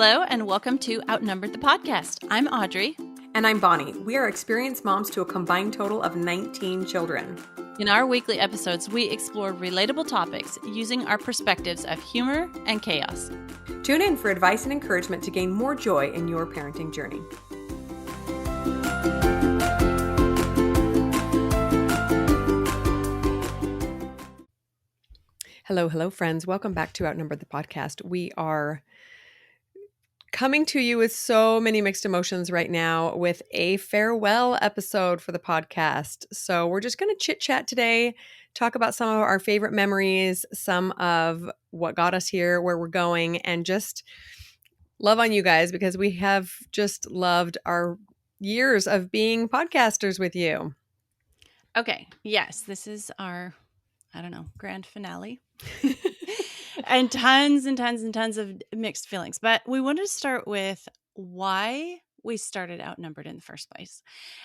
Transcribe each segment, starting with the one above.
Hello, and welcome to Outnumbered the Podcast. I'm Audrey. And I'm Bonnie. We are experienced moms to a combined total of 19 children. In our weekly episodes, we explore relatable topics using our perspectives of humor and chaos. Tune in for advice and encouragement to gain more joy in your parenting journey. Hello, friends. Welcome back to Outnumbered the Podcast. We are coming to you with so many mixed emotions right now with a farewell episode for the podcast. So we're just going to chit chat today, talk about some of our favorite memories, some of what got us here, where we're going, and just love on you guys because we have just loved our years of being podcasters with you. Okay, yes, this is our, grand finale. And tons of mixed feelings. But we wanted to start with why we started Outnumbered in the first place.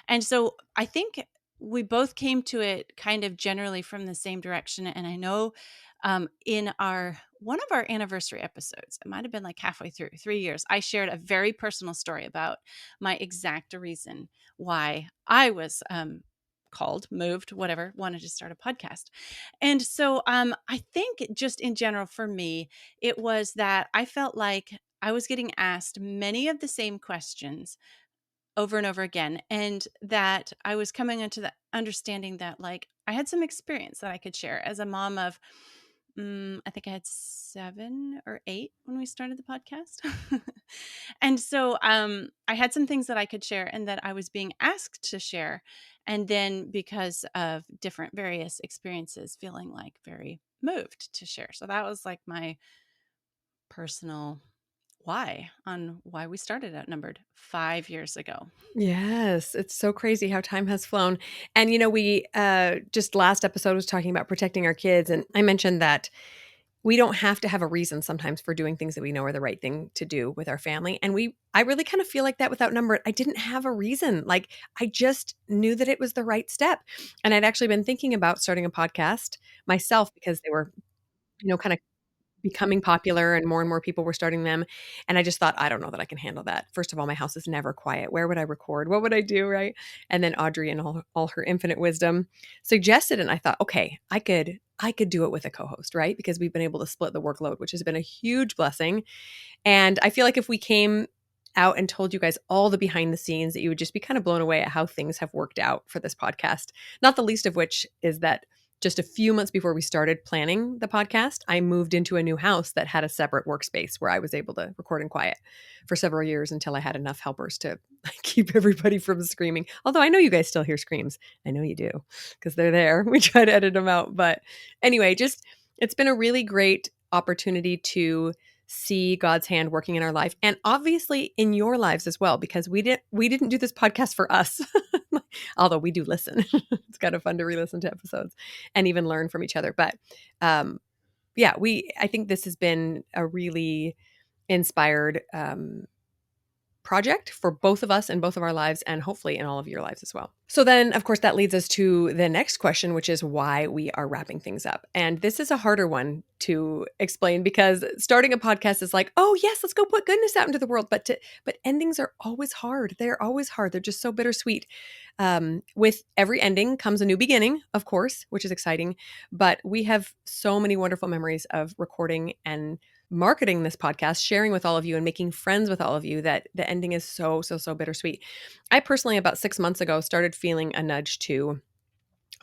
And so I think we both came to it kind of generally from the same direction. And I know in one of our anniversary episodes, it might have been like halfway through, 3 years, I shared a very personal story about my exact reason why I was moved, whatever, wanted to start a podcast. And so I think just in general for me, it was that I felt like I was getting asked many of the same questions over and over again. And that I was coming into the understanding that like I had some experience that I could share as a mom of, I think I had 7 or 8 when we started the podcast. And so I had some things that I could share and that I was being asked to share. And then because of different various experiences, feeling like very moved to share. So that was like my personal why we started Outnumbered 5 years ago. Yes, it's so crazy how time has flown. And, we just last episode was talking about protecting our kids. And I mentioned that we don't have to have a reason sometimes for doing things that we know are the right thing to do with our family. And I really kind of feel like that with Outnumbered. I didn't have a reason. Like I just knew that it was the right step. And I'd actually been thinking about starting a podcast myself because they were, kind of becoming popular and more people were starting them. And I just thought, I don't know that I can handle that. First of all, my house is never quiet. Where would I record? What would I do? Right. And then Audrey and all her infinite wisdom suggested, and I thought, okay, I could do it with a co-host, right? Because we've been able to split the workload, which has been a huge blessing. And I feel like if we came out and told you guys all the behind the scenes, that you would just be kind of blown away at how things have worked out for this podcast. Not the least of which is that just a few months before we started planning the podcast, I moved into a new house that had a separate workspace where I was able to record in quiet for several years until I had enough helpers to keep everybody from screaming. Although I know you guys still hear screams. I know you do because they're there. We try to edit them out. But anyway, it's been a really great opportunity to see God's hand working in our life and obviously in your lives as well, because we didn't do this podcast for us. Although we do listen. It's kind of fun to re-listen to episodes and even learn from each other. But I think this has been a really inspired project for both of us in both of our lives and hopefully in all of your lives as well. So then, of course, that leads us to the next question, which is why we are wrapping things up. And this is a harder one to explain because starting a podcast is like, oh yes, let's go put goodness out into the world. But endings are always hard. They're always hard. They're just so bittersweet. With every ending comes a new beginning, of course, which is exciting. But we have so many wonderful memories of recording and marketing this podcast, sharing with all of you and making friends with all of you that the ending is so bittersweet. I personally, about 6 months ago, started feeling a nudge to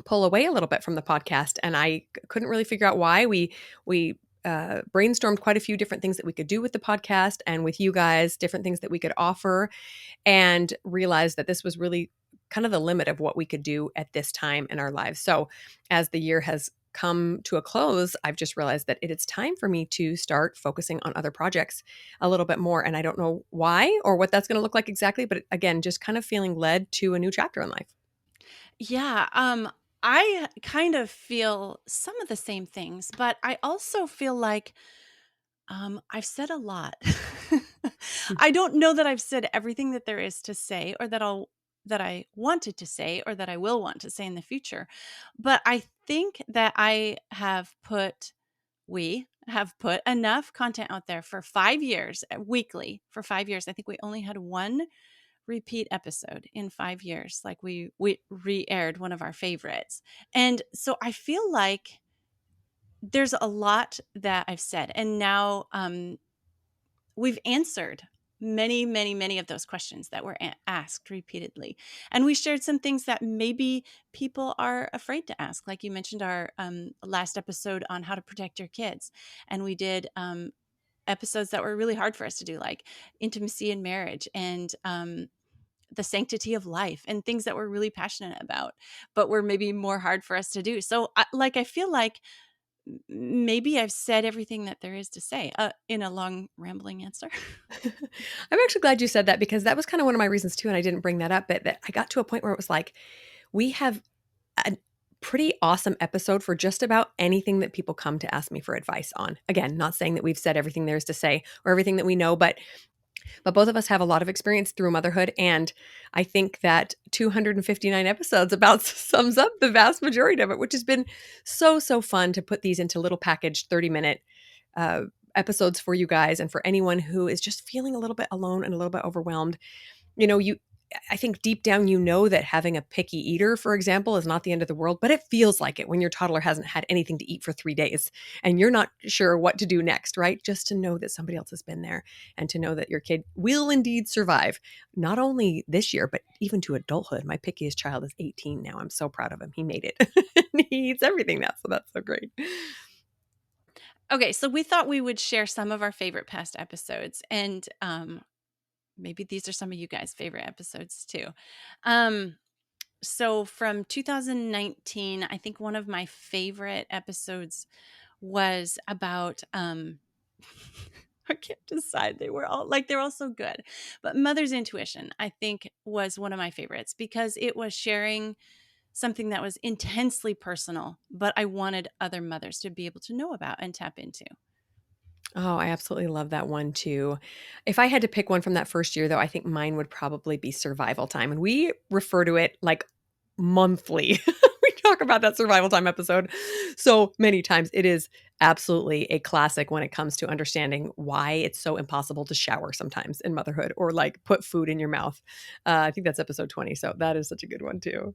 pull away a little bit from the podcast. And I couldn't really figure out why. We brainstormed quite a few different things that we could do with the podcast and with you guys, different things that we could offer, and realized that this was really kind of the limit of what we could do at this time in our lives. So as the year has come to a close, I've just realized that it's time for me to start focusing on other projects a little bit more. And I don't know why or what that's going to look like exactly, but again, just kind of feeling led to a new chapter in life. Yeah, I kind of feel some of the same things, but I also feel like I've said a lot. I don't know that I've said everything that there is to say or that I wanted to say or that I will want to say in the future. But I think that I have put we have put enough content out there for 5 years, weekly for 5 years. I think we only had one repeat episode in 5 years. Like we re-aired one of our favorites. And so I feel like there's a lot that I've said. And now we've answered many of those questions that were asked repeatedly. And we shared some things that maybe people are afraid to ask. Like you mentioned our last episode on how to protect your kids. And we did episodes that were really hard for us to do, like intimacy in marriage and the sanctity of life and things that we're really passionate about, but were maybe more hard for us to do. So I feel like maybe I've said everything that there is to say in a long rambling answer. I'm actually glad you said that because that was kind of one of my reasons too, and I didn't bring that up, but that I got to a point where it was like, we have a pretty awesome episode for just about anything that people come to ask me for advice on. Again, not saying that we've said everything there is to say or everything that we know, but both of us have a lot of experience through motherhood, and I think that 259 episodes about sums up the vast majority of it, which has been so fun to put these into little packaged 30-minute episodes for you guys and for anyone who is just feeling a little bit alone and a little bit overwhelmed. I think deep down, that having a picky eater, for example, is not the end of the world, but it feels like it when your toddler hasn't had anything to eat for 3 days and you're not sure what to do next, right? Just to know that somebody else has been there and to know that your kid will indeed survive, not only this year, but even to adulthood. My pickiest child is 18 now. I'm so proud of him. He made it. He eats everything now. So that's so great. Okay, so we thought we would share some of our favorite past episodes, and maybe these are some of you guys' favorite episodes too. So from 2019, I think one of my favorite episodes was about I can't decide. They're all so good. But Mother's Intuition, I think, was one of my favorites because it was sharing something that was intensely personal, but I wanted other mothers to be able to know about and tap into. Oh, I absolutely love that one too. If I had to pick one from that first year, though, I think mine would probably be Survival Time. And we refer to it like monthly. We talk about that Survival Time episode so many times. It is absolutely a classic when it comes to understanding why it's so impossible to shower sometimes in motherhood or like put food in your mouth. I think that's episode 20. So that is such a good one too.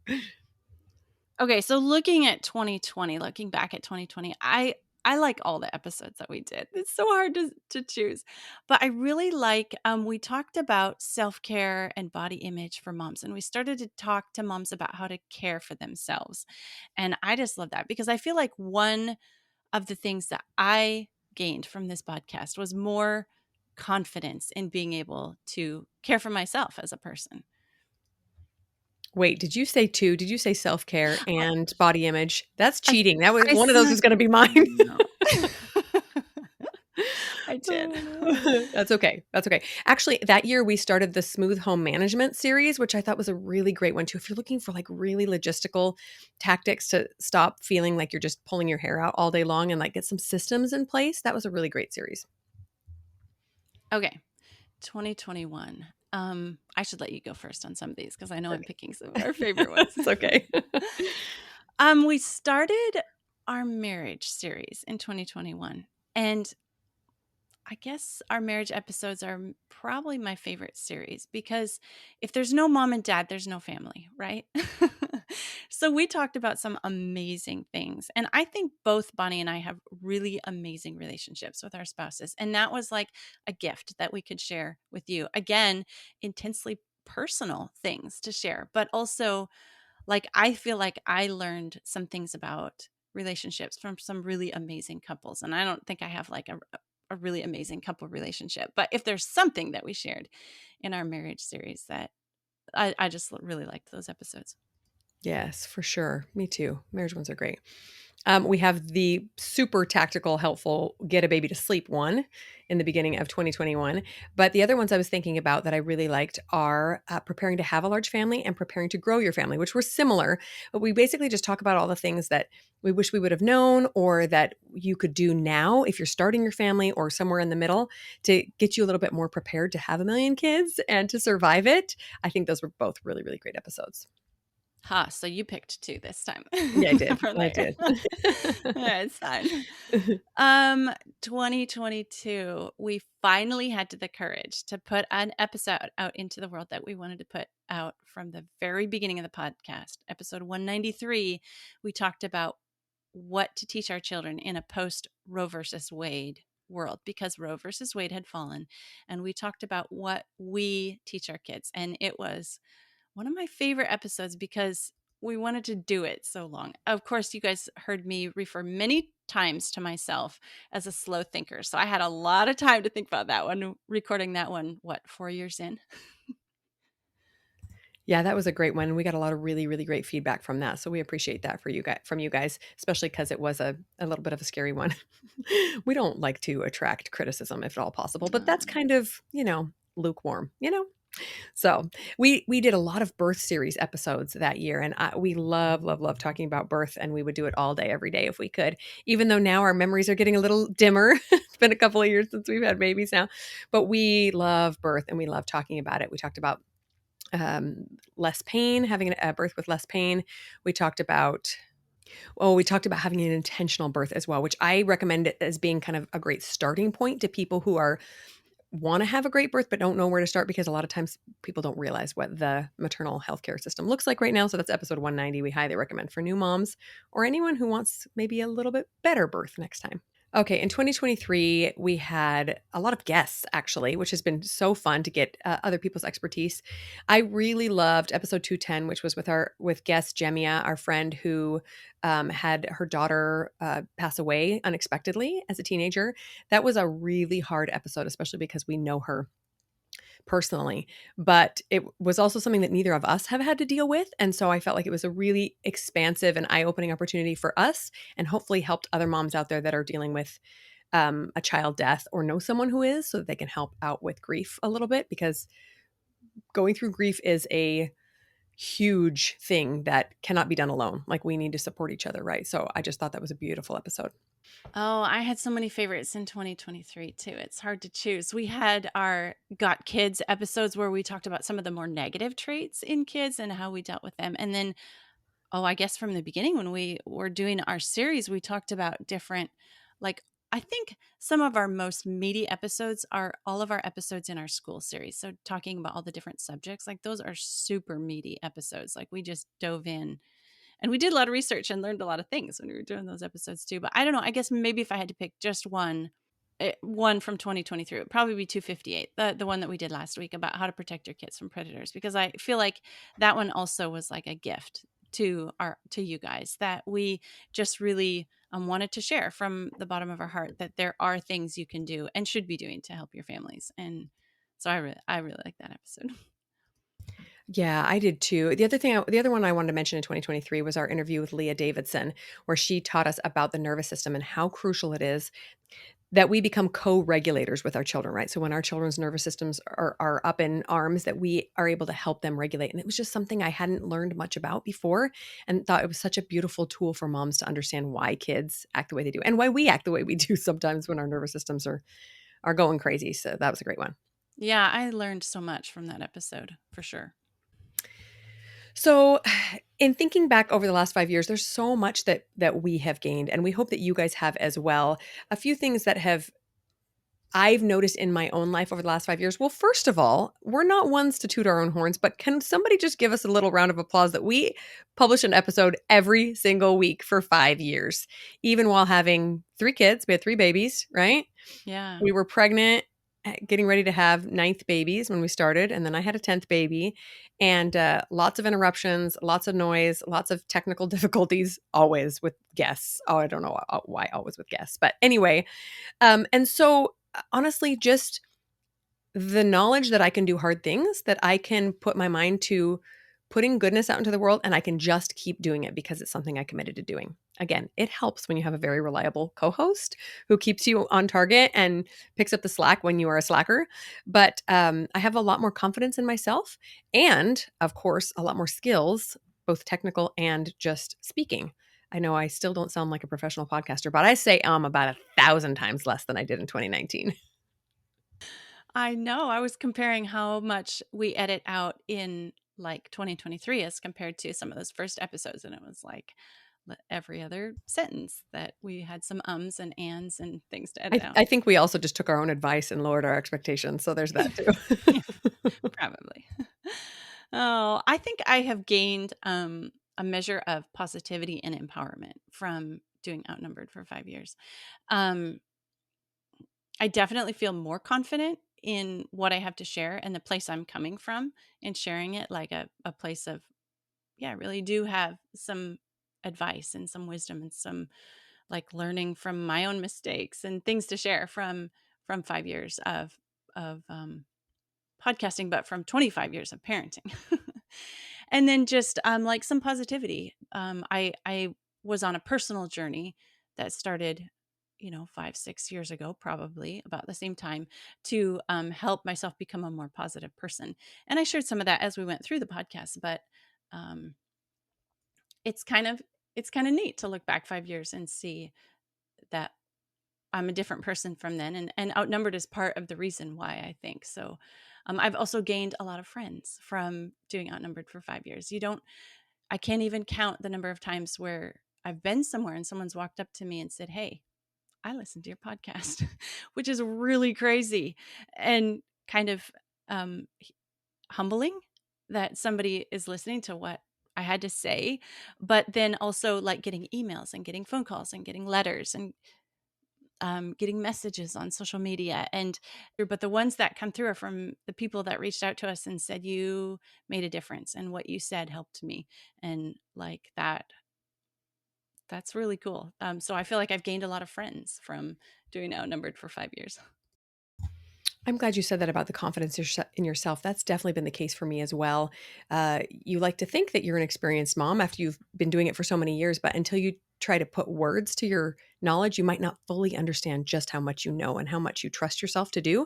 Okay, so looking back at 2020, I like all the episodes that we did. It's so hard to choose. But I really like we talked about self-care and body image for moms, and we started to talk to moms about how to care for themselves. And I just love that because I feel like one of the things that I gained from this podcast was more confidence in being able to care for myself as a person. Wait, did you say two? Did you say self-care and body image? That's I cheating. That was I one of those said is going to be mine. no. I did. That's okay. That's okay. Actually, that year we started the Smooth Home Management series, which I thought was a really great one too. If you're looking for like really logistical tactics to stop feeling like you're just pulling your hair out all day long and like get some systems in place, that was a really great series. Okay. 2021. I should let you go first on some of these because I know I'm picking some of our favorite ones. It's okay. We started our marriage series in 2021, and I guess our marriage episodes are probably my favorite series because if there's no mom and dad, there's no family, right? So we talked about some amazing things. And I think both Bonnie and I have really amazing relationships with our spouses. And that was like a gift that we could share with you. Again, intensely personal things to share, but also like I feel like I learned some things about relationships from some really amazing couples. And I don't think I have like a really amazing couple relationship. But if there's something that we shared in our marriage series that I just really liked those episodes. Yes, for sure. Me too. Marriage ones are great. We have the super tactical, helpful get a baby to sleep one in the beginning of 2021. But the other ones I was thinking about that I really liked are preparing to have a large family and preparing to grow your family, which were similar. But we basically just talk about all the things that we wish we would have known or that you could do now if you're starting your family or somewhere in the middle to get you a little bit more prepared to have a million kids and to survive it. I think those were both really, really great episodes. Ha, so you picked 2 this time. Yeah, I did. For I later. did. Yeah, it's fine. 2022, we finally had the courage to put an episode out into the world that we wanted to put out from the very beginning of the podcast. Episode 193, we talked about what to teach our children in a post Roe versus Wade world, because Roe versus Wade had fallen, and we talked about what we teach our kids. And it was one of my favorite episodes because we wanted to do it so long. Of course, you guys heard me refer many times to myself as a slow thinker. So I had a lot of time to think about that one, recording that one, 4 years in? Yeah, that was a great one. We got a lot of really, really great feedback from that. So we appreciate that from you guys, especially because it was a little bit of a scary one. We don't like to attract criticism if at all possible, but that's kind of, lukewarm, So we did a lot of birth series episodes that year, and we love talking about birth, and we would do it all day, every day if we could. Even though now our memories are getting a little dimmer, it's been a couple of years since we've had babies now, but we love birth and we love talking about it. We talked about less pain, having a birth with less pain. We talked about having an intentional birth as well, which I recommend it as being kind of a great starting point to people who want to have a great birth but don't know where to start, because a lot of times people don't realize what the maternal healthcare system looks like right now. So that's episode 190. We highly recommend for new moms or anyone who wants maybe a little bit better birth next time. Okay, in 2023, we had a lot of guests, actually, which has been so fun to get other people's expertise. I really loved episode 210, which was with guest Jemia, our friend who had her daughter pass away unexpectedly as a teenager. That was a really hard episode, especially because we know her personally, but it was also something that neither of us have had to deal with. And so I felt like it was a really expansive and eye-opening opportunity for us, and hopefully helped other moms out there that are dealing with a child death or know someone who is, so that they can help out with grief a little bit, because going through grief is a huge thing that cannot be done alone. Like, we need to support each other, right? So I just thought that was a beautiful episode. Oh, I had so many favorites in 2023 too. It's hard to choose. We had our Got Kids episodes where we talked about some of the more negative traits in kids and how we dealt with them. And then, I guess from the beginning when we were doing our series, we talked about different, like, I think some of our most meaty episodes are all of our episodes in our school series. So talking about all the different subjects, like those are super meaty episodes. Like we just dove in. And we did a lot of research and learned a lot of things when we were doing those episodes too. But I don't know. I guess maybe if I had to pick just one from 2023, it would probably be 258, the one that we did last week about how to protect your kids from predators, because I feel like that one also was like a gift to you guys that we just really wanted to share from the bottom of our heart, that there are things you can do and should be doing to help your families. And so I really like that episode. Yeah, I did too. The other one I wanted to mention in 2023 was our interview with Leah Davidson, where she taught us about the nervous system and how crucial it is that we become co-regulators with our children, right? So when our children's nervous systems are up in arms, that we are able to help them regulate. And it was just something I hadn't learned much about before, and thought it was such a beautiful tool for moms to understand why kids act the way they do and why we act the way we do sometimes when our nervous systems are going crazy. So that was a great one. Yeah, I learned so much from that episode for sure. So, in thinking back over the last 5 years, there's so much that we have gained, and we hope that you guys have as well. A few things that I've noticed in my own life over the last 5 years. Well, first of all, we're not ones to toot our own horns, but can somebody just give us a little round of applause that we publish an episode every single week for 5 years, even while having 3 kids. We had 3 babies, right? Yeah. We were pregnant, getting ready to have 9th babies when we started, and then I had a 10th baby, and lots of interruptions, lots of noise, lots of technical difficulties, always with guests. Oh, I don't know why always with guests, but anyway. And so honestly, just the knowledge that I can do hard things, that I can put my mind to putting goodness out into the world, and I can just keep doing it because it's something I committed to doing. Again, it helps when you have a very reliable co-host who keeps you on target and picks up the slack when you are a slacker. But I have a lot more confidence in myself, and of course, a lot more skills, both technical and just speaking. I know I still don't sound like a professional podcaster, but I say about 1,000 times less than I did in 2019. I know. I was comparing how much we edit out in like 2023 as compared to some of those first episodes. And it was like every other sentence that we had some ums and ands and things to edit out. I think we also just took our own advice and lowered our expectations. So there's that too. Yeah, probably. Oh, I think I have gained a measure of positivity and empowerment from doing Outnumbered for 5 years. Um, I definitely feel more confident in what I have to share and the place I'm coming from and sharing it, like a place of, yeah, I really do have some advice and some wisdom and some like learning from my own mistakes and things to share from 5 years of podcasting, but from 25 years of parenting. And then just like some positivity. I was on a personal journey that started, 5-6 years ago, probably about the same time, to help myself become a more positive person. And I shared some of that as we went through the podcast, but um, it's kind of it's kind of neat to look back 5 years and see that I'm a different person from then, and Outnumbered is part of the reason why, I think. So, I've also gained a lot of friends from doing Outnumbered for 5 years. I can't even count the number of times where I've been somewhere and someone's walked up to me and said, "Hey, I listened to your podcast," which is really crazy and kind of um, humbling that somebody is listening to what I had to say, but then also like getting emails and getting phone calls and getting letters and getting messages on social media. But the ones that come through are from the people that reached out to us and said, "You made a difference and what you said helped me." And like that's really cool. So I feel like I've gained a lot of friends from doing Outnumbered for 5 years. I'm glad you said that about the confidence in yourself. That's definitely been the case for me as well. You like to think that you're an experienced mom after you've been doing it for so many years, but until you try to put words to your knowledge, you might not fully understand just how much you know and how much you trust yourself to do.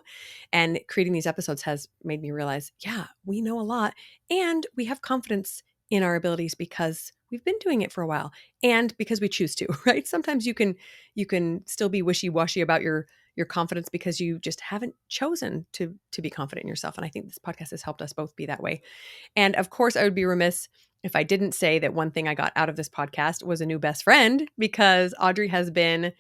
And creating these episodes has made me realize, yeah, we know a lot and we have confidence in our abilities because we've been doing it for a while and because we choose to, right? Sometimes you can still be wishy-washy about your confidence because you just haven't chosen to be confident in yourself. And I think this podcast has helped us both be that way. And of course, I would be remiss if I didn't say that one thing I got out of this podcast was a new best friend, because Audrey has been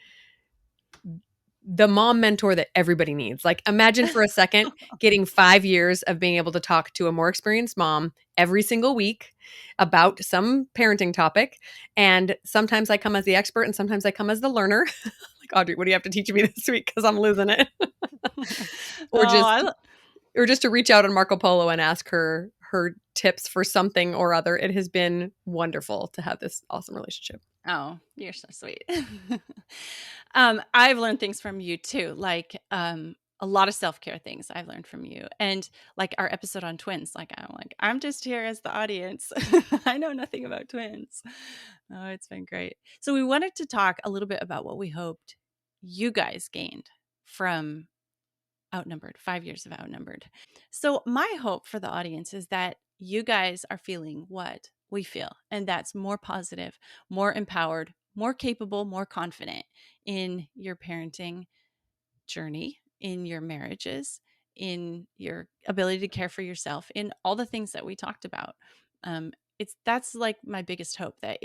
the mom mentor that everybody needs. Like, imagine for a second getting 5 years of being able to talk to a more experienced mom every single week about some parenting topic. And sometimes I come as the expert and sometimes I come as the learner. Like, Audrey, what do you have to teach me this week? Because I'm losing it. or Oh, just or just to reach out on Marco Polo and ask her tips for something or other. It has been wonderful to have this awesome relationship. oh, you're so sweet. I've learned things from you too, like a lot of self-care things I've learned from you. And like our episode on twins, I'm just here as the audience. I know nothing about twins. Oh, it's been great. So we wanted to talk a little bit about what we hoped you guys gained from Outnumbered, 5 years of Outnumbered. So my hope for the audience is that you guys are feeling what we feel, and that's more positive, more empowered, more capable, more confident in your parenting journey, in your marriages, in your ability to care for yourself, in all the things that we talked about. That's like my biggest hope, that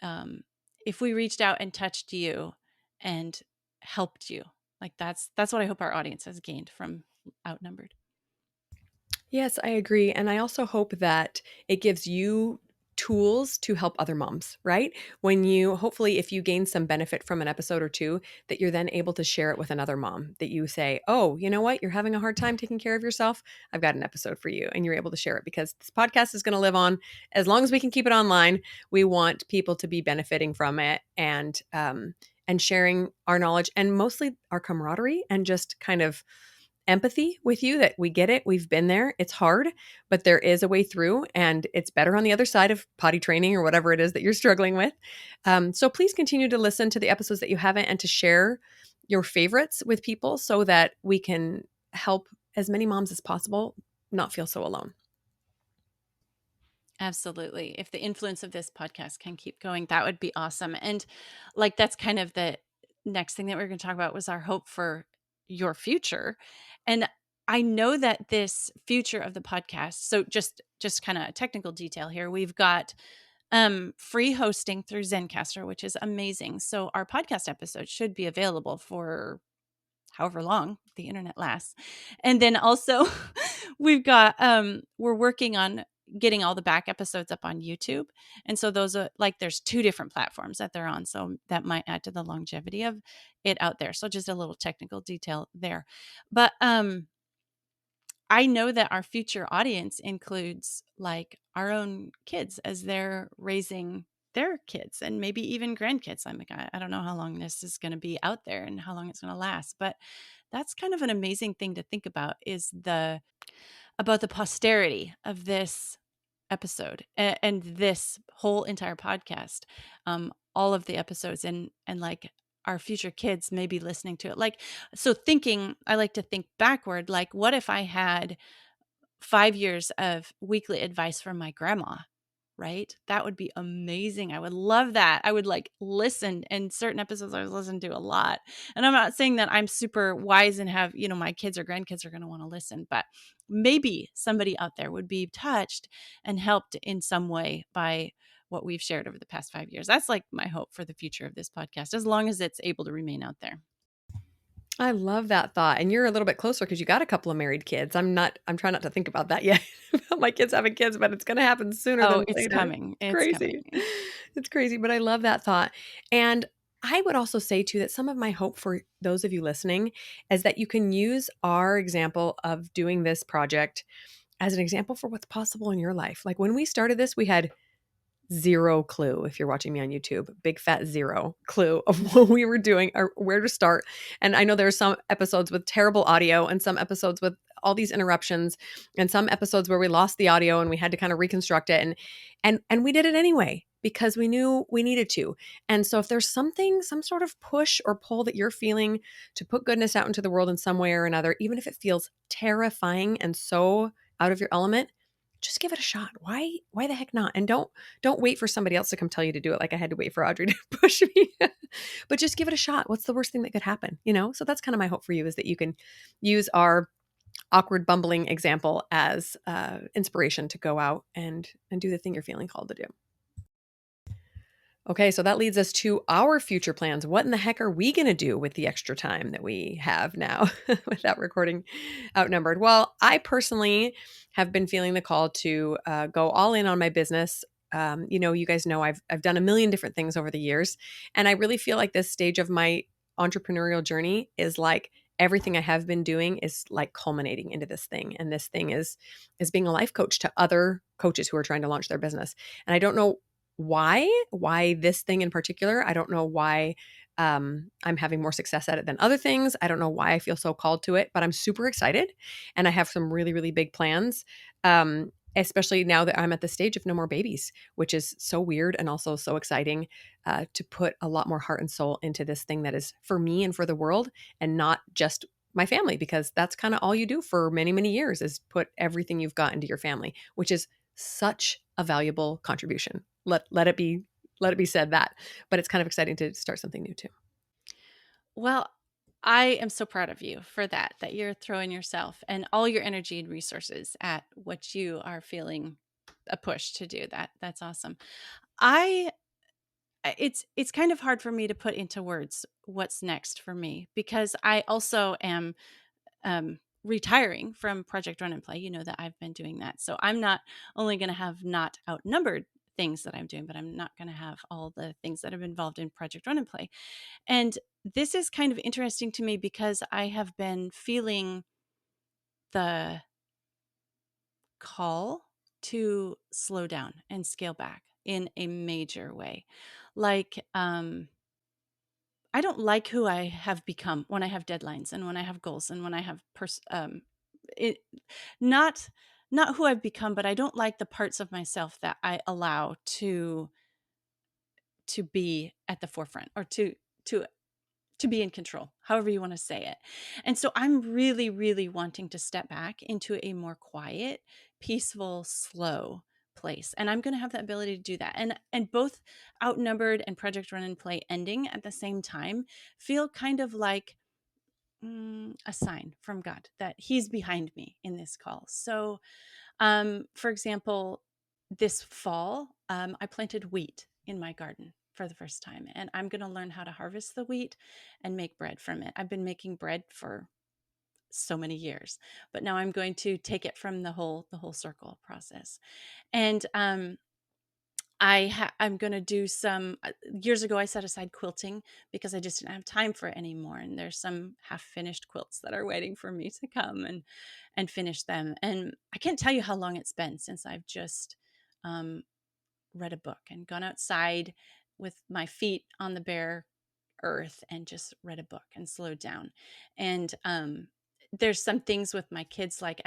um, if we reached out and touched you and helped you, like that's what I hope our audience has gained from Outnumbered. Yes, I agree. And I also hope that it gives you tools to help other moms, right? When you hopefully, if you gain some benefit from an episode or two, that you're then able to share it with another mom, that you say, "Oh, you know what? You're having a hard time taking care of yourself. I've got an episode for you." And you're able to share it, because this podcast is going to live on as long as we can keep it online. We want people to be benefiting from it and sharing our knowledge and mostly our camaraderie and just kind of empathy with you, that we get it. We've been there. It's hard, but there is a way through, and it's better on the other side of potty training or whatever it is that you're struggling with. So please continue to listen to the episodes that you haven't and to share your favorites with people so that we can help as many moms as possible not feel so alone. Absolutely. If the influence of this podcast can keep going, that would be awesome. And like that's kind of the next thing that we're going to talk about, was our hope for your future. And I know that this future of the podcast, so just kind of a technical detail here. We've got free hosting through Zencaster, which is amazing. So our podcast episodes should be available for however long the internet lasts. And then also we've got we're working on getting all the back episodes up on YouTube. And so those are like there's two different platforms that they're on. So that might add to the longevity of it out there. So just a little technical detail there. But I know that our future audience includes like our own kids as they're raising their kids and maybe even grandkids. I'm like, I don't know how long this is going to be out there and how long it's going to last, but that's kind of an amazing thing to think about is about the posterity of this episode and this whole entire podcast, all of the episodes and like our future kids may be listening to it. Like, so thinking, I like to think backward, like what if I had 5 years of weekly advice from my grandma, right? That would be amazing. I would love that. I would like listen, and certain episodes I was listening to a lot. And I'm not saying that I'm super wise and have, my kids or grandkids are going to want to listen, but maybe somebody out there would be touched and helped in some way by what we've shared over the past 5 years. That's like my hope for the future of this podcast, as long as it's able to remain out there. I love that thought. And you're a little bit closer because you got a couple of married kids. I'm trying not to think about that yet, about my kids having kids, but it's going to happen sooner Oh, than it's later. coming. It's It's crazy. coming. It's crazy, but I love that thought. And I would also say too that some of my hope for those of you listening is that you can use our example of doing this project as an example for what's possible in your life. Like when we started this, we had zero clue. If you're watching me on YouTube, big fat zero clue of what we were doing or where to start. And I know there are some episodes with terrible audio and some episodes with all these interruptions and some episodes where we lost the audio and we had to kind of reconstruct it, and we did it anyway because we knew we needed to. And so if there's some sort of push or pull that you're feeling to put goodness out into the world in some way or another, even if it feels terrifying and so out of your element, just give it a shot. Why the heck not? And don't wait for somebody else to come tell you to do it like I had to wait for Audrey to push me. But just give it a shot. What's the worst thing that could happen? So that's kind of my hope for you, is that you can use our awkward bumbling example as inspiration to go out and do the thing you're feeling called to do. Okay, so that leads us to our future plans. What in the heck are we going to do with the extra time that we have now without recording Outnumbered? Well, I personally have been feeling the call to go all in on my business. You guys know I've done a million different things over the years, and I really feel like this stage of my entrepreneurial journey is like everything I have been doing is like culminating into this thing, and this thing is being a life coach to other coaches who are trying to launch their business. And I don't know why this thing in particular. I don't know why I'm having more success at it than other things. I don't know why I feel so called to it, but I'm super excited and I have some really, really big plans. Especially now that I'm at the stage of no more babies, which is so weird and also so exciting, to put a lot more heart and soul into this thing that is for me and for the world and not just my family, because that's kind of all you do for many, many years is put everything you've got into your family, which is such a valuable contribution. Let it be said that, but it's kind of exciting to start something new too. Well, I am so proud of you for that you're throwing yourself and all your energy and resources at what you are feeling a push to do. That's awesome. I it's kind of hard for me to put into words what's next for me because I also am retiring from Project Run and Play. You know that I've been doing that. So I'm not only going to have not outnumbered things that I'm doing, but I'm not going to have all the things that have been involved in Project Run and Play. And this is kind of interesting to me because I have been feeling the call to slow down and scale back in a major way. Like, I don't like who I have become when I have deadlines and when I have goals and when I have it, not not who I've become, but I don't like the parts of myself that I allow to be at the forefront or to to be in control, however you want to say it. And so I'm really, really wanting to step back into a more quiet, peaceful, slow place. And I'm going to have the ability to do that. And both Outnumbered and Project Run and Play ending at the same time feel kind of like a sign from God that He's behind me in this call. So, for example, this fall, I planted wheat in my garden for the first time, and I'm going to learn how to harvest the wheat and make bread from it. I've been making bread for so many years, but now I'm going to take it from the whole circle process. And I'm going to do some years ago I set aside quilting because I just didn't have time for it anymore, and there's some half finished quilts that are waiting for me to come and finish them. And I can't tell you how long it's been since I've just um, read a book and gone outside with my feet on the bare earth and just read a book and slowed down. And there's some things with my kids, like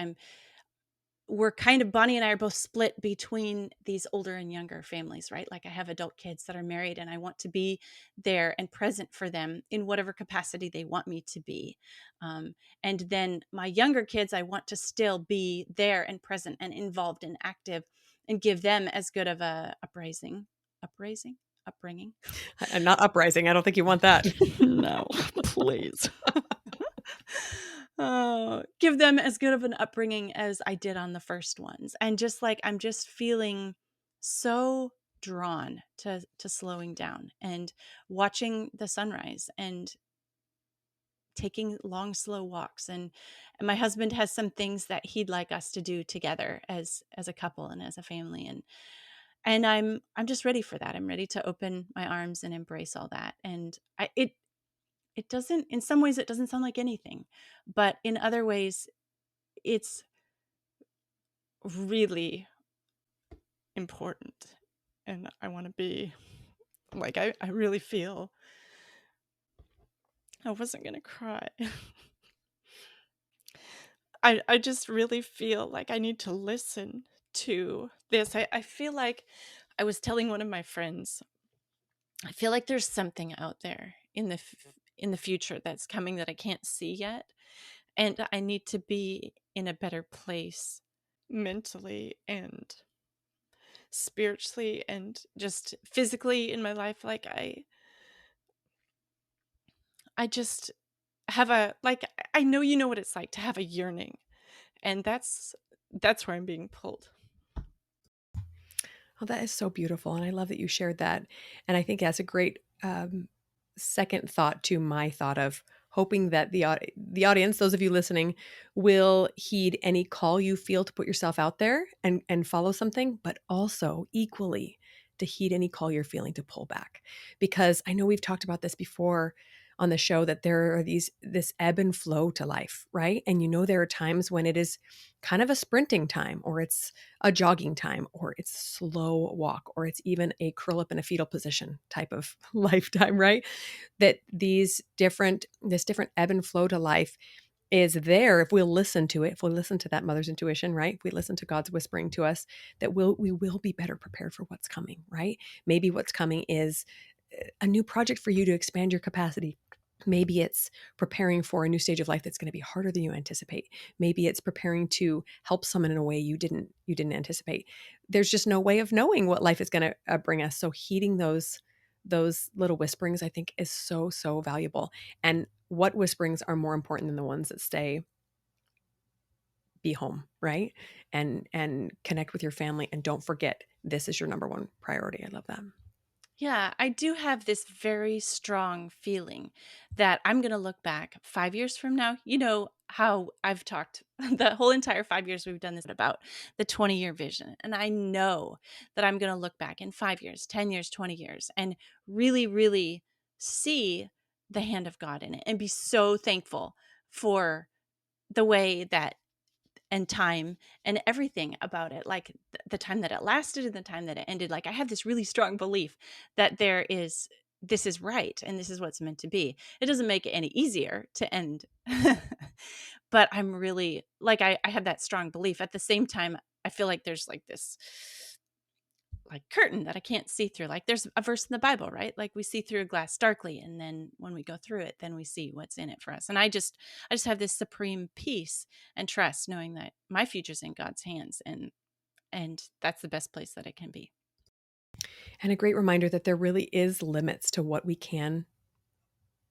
we're kind of, Bonnie and I are both split between these older and younger families, right? Like I have adult kids that are married, and I want to be there and present for them in whatever capacity they want me to be. And then my younger kids, I want to still be there and present and involved and active and give them as good of a upbringing. And not uprising. I don't think you want that. No, please. Give them as good of an upbringing as I did on the first ones. And just like, I'm just feeling so drawn to slowing down and watching the sunrise and taking long slow walks. And my husband has some things that he'd like us to do together as a couple and as a family. And I'm just ready for that. I'm ready to open my arms and embrace all that. And it doesn't, in some ways it doesn't sound like anything, but in other ways it's really important. And I want to be like, I really feel, I wasn't going to cry. I just really feel like I need to listen to this. I feel like I was telling one of my friends, I feel like there's something out there in the future that's coming that I can't see yet. And I need to be in a better place mentally and spiritually and just physically in my life. Like I just have a, like, I know, you know what it's like to have a yearning, and that's where I'm being pulled. Oh, that is so beautiful. And I love that you shared that. And I think that's a great second thought to my thought of hoping that the audience, those of you listening, will heed any call you feel to put yourself out there and follow something, but also equally to heed any call you're feeling to pull back. Because I know we've talked about this before on the show, that there are this ebb and flow to life, right? And there are times when it is kind of a sprinting time, or it's a jogging time, or it's a slow walk, or it's even a curl up in a fetal position type of lifetime, right? That this different ebb and flow to life is there if we'll listen to it, if we'll listen to that mother's intuition, right? If we listen to God's whispering to us, that we will be better prepared for what's coming, right? Maybe what's coming is a new project for you to expand your capacity. Maybe it's preparing for a new stage of life that's going to be harder than you anticipate. Maybe it's preparing to help someone in a way you didn't anticipate. There's just no way of knowing what life is going to bring us. So heeding those little whisperings, I think, is so valuable. And what whisperings are more important than the ones that stay, be home, right? And connect with your family, and don't forget, this is your number one priority. I love that. Yeah, I do have this very strong feeling that I'm going to look back 5 years from now. You know how I've talked the whole entire 5 years we've done this about the 20-year vision. And I know that I'm going to look back in 5 years, 10 years, 20 years, and really, really see the hand of God in it and be so thankful for the way that, and time and everything about it, like the time that it lasted and the time that it ended. Like I have this really strong belief that this is right and this is what's meant to be. It doesn't make it any easier to end. But I'm really like, I have that strong belief. At the same time, I feel like there's like this like curtain that I can't see through. Like there's a verse in the Bible, right? Like we see through a glass darkly, and then when we go through it, then we see what's in it for us. And I just have this supreme peace and trust, knowing that my future's in God's hands, and that's the best place that it can be. And a great reminder that there really is limits to what we can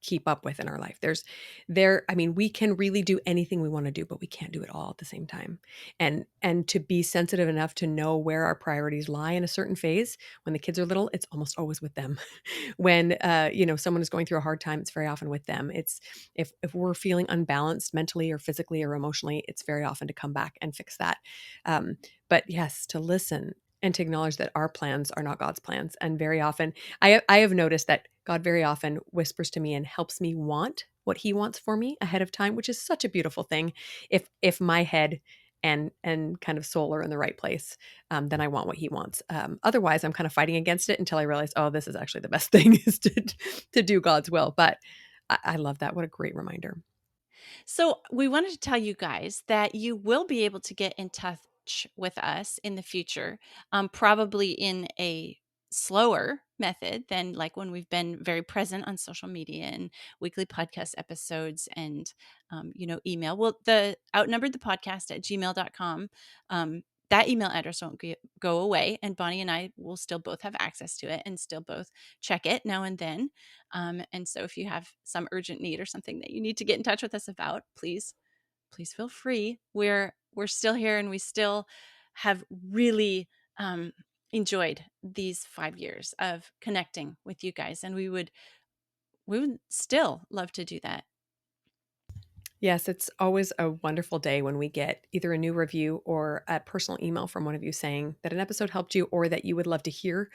keep up with in our life. I mean, we can really do anything we want to do, but we can't do it all at the same time. And to be sensitive enough to know where our priorities lie in a certain phase. When the kids are little, it's almost always with them. When someone is going through a hard time, it's very often with them. It's if we're feeling unbalanced mentally or physically or emotionally, it's very often to come back and fix that. But yes, to listen and to acknowledge that our plans are not God's plans. And very often, I have noticed that God very often whispers to me and helps me want what he wants for me ahead of time, which is such a beautiful thing. If my head and kind of soul are in the right place, then I want what he wants. Otherwise, I'm kind of fighting against it until I realize, oh, this is actually the best thing is to do God's will. But I love that. What a great reminder. So, we wanted to tell you guys that you will be able to get in touch with us in the future, probably in a slower method than like when we've been very present on social media and weekly podcast episodes and, email. Well, the Outnumbered the Podcast at gmail.com. That email address won't go away, and Bonnie and I will still both have access to it and still both check it now and then. And so if you have some urgent need or something that you need to get in touch with us about, please feel free. We're still here, and we still have really enjoyed these 5 years of connecting with you guys, and we would still love to do that. Yes, it's always a wonderful day when we get either a new review or a personal email from one of you saying that an episode helped you or that you would love to hear,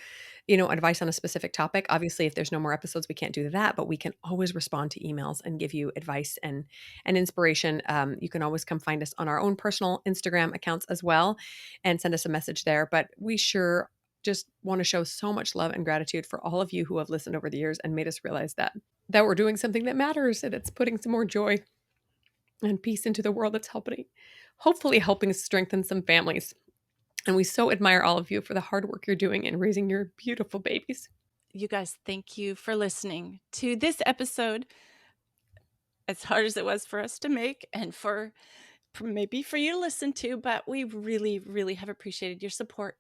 advice on a specific topic. Obviously, if there's no more episodes, we can't do that, but we can always respond to emails and give you advice and inspiration. You can always come find us on our own personal Instagram accounts as well and send us a message there. But we sure just want to show so much love and gratitude for all of you who have listened over the years and made us realize that we're doing something that matters and it's putting some more joy and peace into the world. That's hopefully helping strengthen some families. And we so admire all of you for the hard work you're doing in raising your beautiful babies. You guys, thank you for listening to this episode, as hard as it was for us to make and for maybe for you to listen to, but we really, really have appreciated your support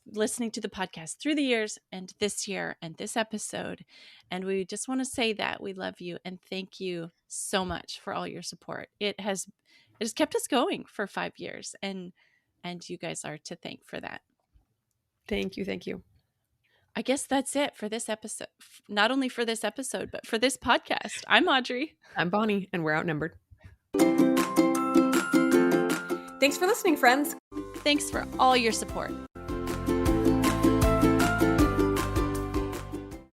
listening to the podcast through the years and this year and this episode. And we just want to say that we love you and thank you so much for all your support. It has kept us going for 5 years, and you guys are to thank for that. Thank you. I guess that's it for this episode. Not only for this episode, but for this podcast. I'm Audrey. I'm Bonnie, and we're outnumbered. Thanks for listening, friends. Thanks for all your support.